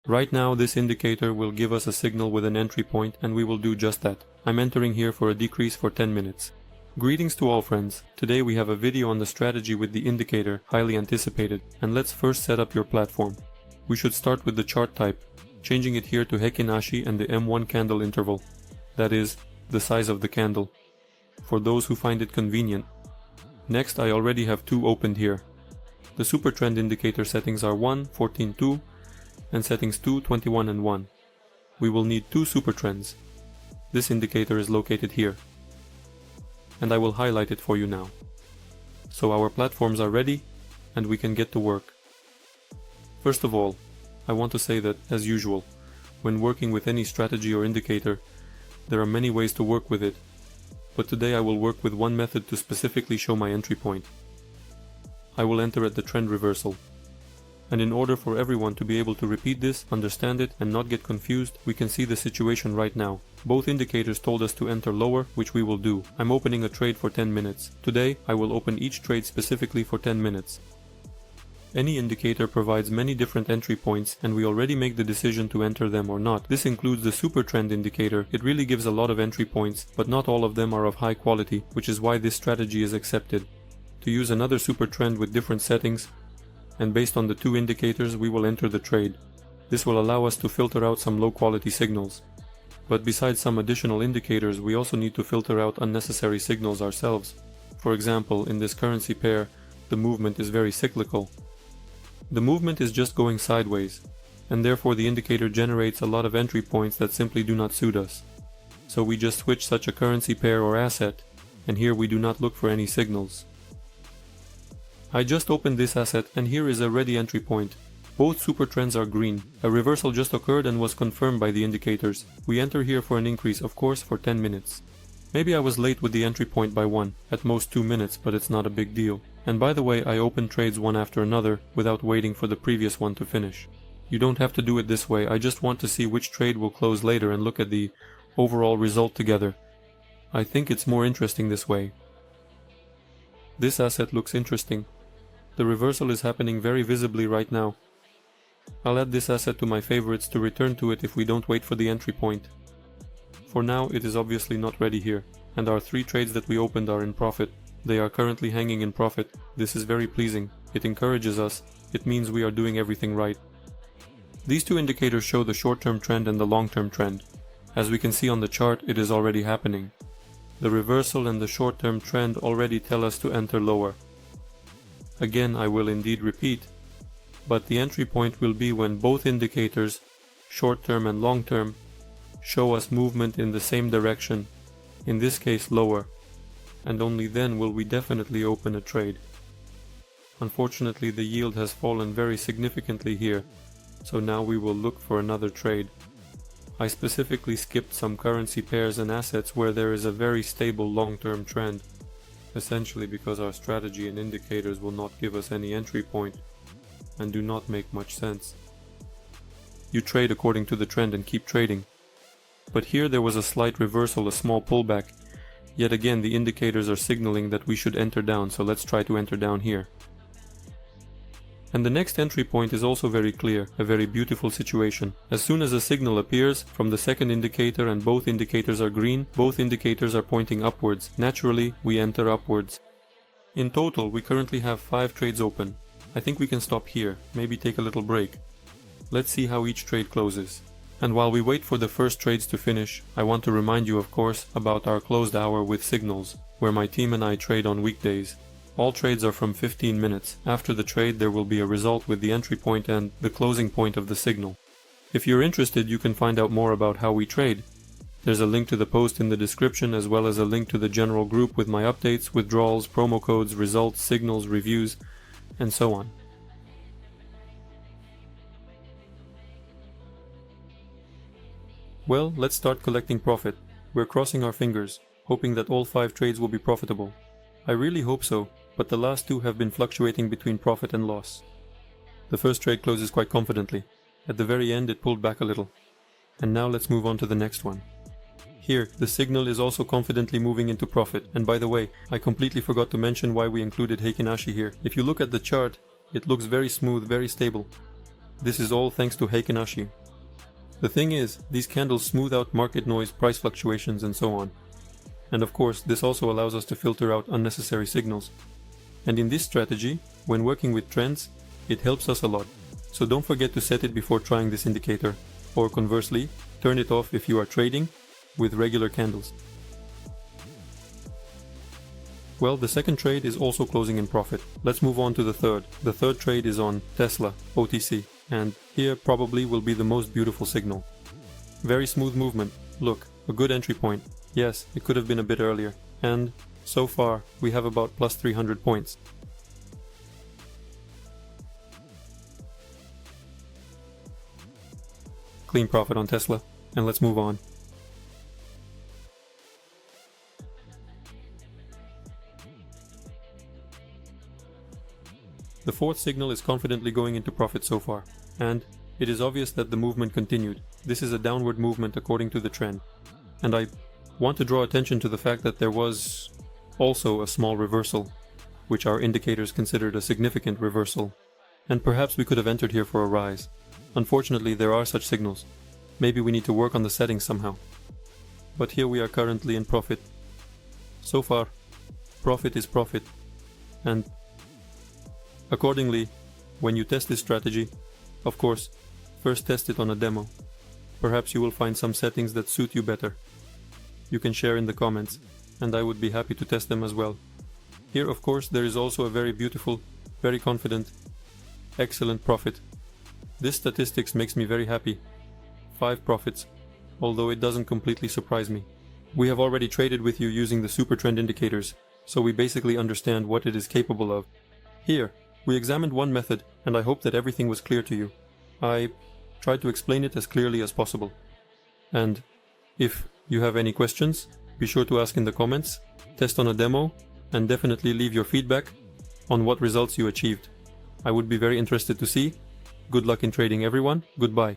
Right now this indicator will give us a signal with an entry point, and we will do just that. I'm entering here for a decrease for 10 minutes. Greetings to all friends. Today we have a video on the strategy with the indicator, highly anticipated, and let's first set up your platform. We should start with the chart type, changing it here to Heikin Ashi and the M1 candle interval, that is, the size of the candle, for those who find it convenient. Next, I already have two opened here. The super trend indicator settings are 1, 14, 2, and settings 2, 21 and 1. We will need two super trends. This indicator is located here, and I will highlight it for you now. So our platforms are ready, and we can get to work. First of all, I want to say that, as usual, when working with any strategy or indicator, there are many ways to work with it, but today I will work with one method to specifically show my entry point. I will enter at the trend reversal. And in order for everyone to be able to repeat this, understand it, and not get confused, we can see the situation right now. Both indicators told us to enter lower, which we will do. I'm opening a trade for 10 minutes. Today, I will open each trade specifically for 10 minutes. Any indicator provides many different entry points, and we already make the decision to enter them or not. This includes the super trend indicator. It really gives a lot of entry points, but not all of them are of high quality, which is why this strategy is accepted. To use another super trend with different settings, and based on the two indicators, we will enter the trade. This will allow us to filter out some low quality signals. But besides some additional indicators, we also need to filter out unnecessary signals ourselves. For example, in this currency pair, the movement is very cyclical. The movement is just going sideways, and therefore the indicator generates a lot of entry points that simply do not suit us. So we just switch such a currency pair or asset, and here we do not look for any signals. I just opened this asset, and here is a ready entry point. Both super trends are green. A reversal just occurred and was confirmed by the indicators. We enter here for an increase, of course, for 10 minutes. Maybe I was late with the entry point by 1, at most 2 minutes, but it's not a big deal. And by the way, I open trades one after another without waiting for the previous one to finish. You don't have to do it this way. I just want to see which trade will close later and look at the overall result together. I think it's more interesting this way. This asset looks interesting. The reversal is happening very visibly right now. I'll add this asset to my favorites to return to it if we don't wait for the entry point. For now, it is obviously not ready here, and our 3 trades that we opened are in profit. They are currently hanging in profit. This is very pleasing. It encourages us. It means we are doing everything right. These two indicators show the short-term trend and the long-term trend. As we can see on the chart, it is already happening. The reversal and the short-term trend already tell us to enter lower. Again, I will indeed repeat, but the entry point will be when both indicators, short-term and long-term, show us movement in the same direction, in this case lower, and only then will we definitely open a trade. Unfortunately, the yield has fallen very significantly here, so now we will look for another trade. I specifically skipped some currency pairs and assets where there is a very stable long-term trend, essentially because our strategy and indicators will not give us any entry point and do not make much sense. You trade according to the trend and keep trading. But here there was a slight reversal, a small pullback. Yet again the indicators are signaling that we should enter down, so let's try to enter down here. And the next entry point is also very clear, a very beautiful situation. As soon as a signal appears from the second indicator and both indicators are green, both indicators are pointing upwards. Naturally, we enter upwards. In total, we currently have 5 trades open. I think we can stop here, maybe take a little break. Let's see how each trade closes. And while we wait for the first trades to finish, I want to remind you of course about our closed hour with signals, where my team and I trade on weekdays. All trades are from 15 minutes. After the trade there will be a result with the entry point and the closing point of the signal. If you're interested, you can find out more about how we trade. There's a link to the post in the description, as well as a link to the general group with my updates, withdrawals, promo codes, results, signals, reviews, and so on. Well, let's start collecting profit. We're crossing our fingers, hoping that all 5 trades will be profitable. I really hope so, but the last 2 have been fluctuating between profit and loss. The first trade closes quite confidently. At the very end it pulled back a little. And now let's move on to the next one. Here, the signal is also confidently moving into profit. And by the way, I completely forgot to mention why we included Heikin Ashi here. If you look at the chart, it looks very smooth, very stable. This is all thanks to Heikinashi. The thing is, these candles smooth out market noise, price fluctuations, and so on. And of course, this also allows us to filter out unnecessary signals. And in this strategy, when working with trends, it helps us a lot. So don't forget to set it before trying this indicator, or conversely, turn it off if you are trading with regular candles. Well, the second trade is also closing in profit. Let's move on to the third. The third trade is on Tesla, OTC, and here probably will be the most beautiful signal. Very smooth movement. Look, a good entry point. Yes, it could have been a bit earlier. And so far, we have about plus 300 points. Clean profit on Tesla, and let's move on. The fourth signal is confidently going into profit so far, and it is obvious that the movement continued. This is a downward movement according to the trend. And I want to draw attention to the fact that there was also a small reversal, which our indicators considered a significant reversal. And perhaps we could have entered here for a rise. Unfortunately, there are such signals. Maybe we need to work on the settings somehow. But here we are currently in profit. So far, profit is profit. And accordingly, when you test this strategy, of course, first test it on a demo. Perhaps you will find some settings that suit you better. You can share in the comments, and I would be happy to test them as well. Here, of course, there is also a very beautiful, very confident, excellent profit. This statistics makes me very happy. 5 profits, although it doesn't completely surprise me. We have already traded with you using the super trend indicators, so we basically understand what it is capable of. Here, we examined one method, and I hope that everything was clear to you. I tried to explain it as clearly as possible. And if you have any questions, be sure to ask in the comments, test on a demo, and definitely leave your feedback on what results you achieved. I would be very interested to see. Good luck in trading, everyone. Goodbye.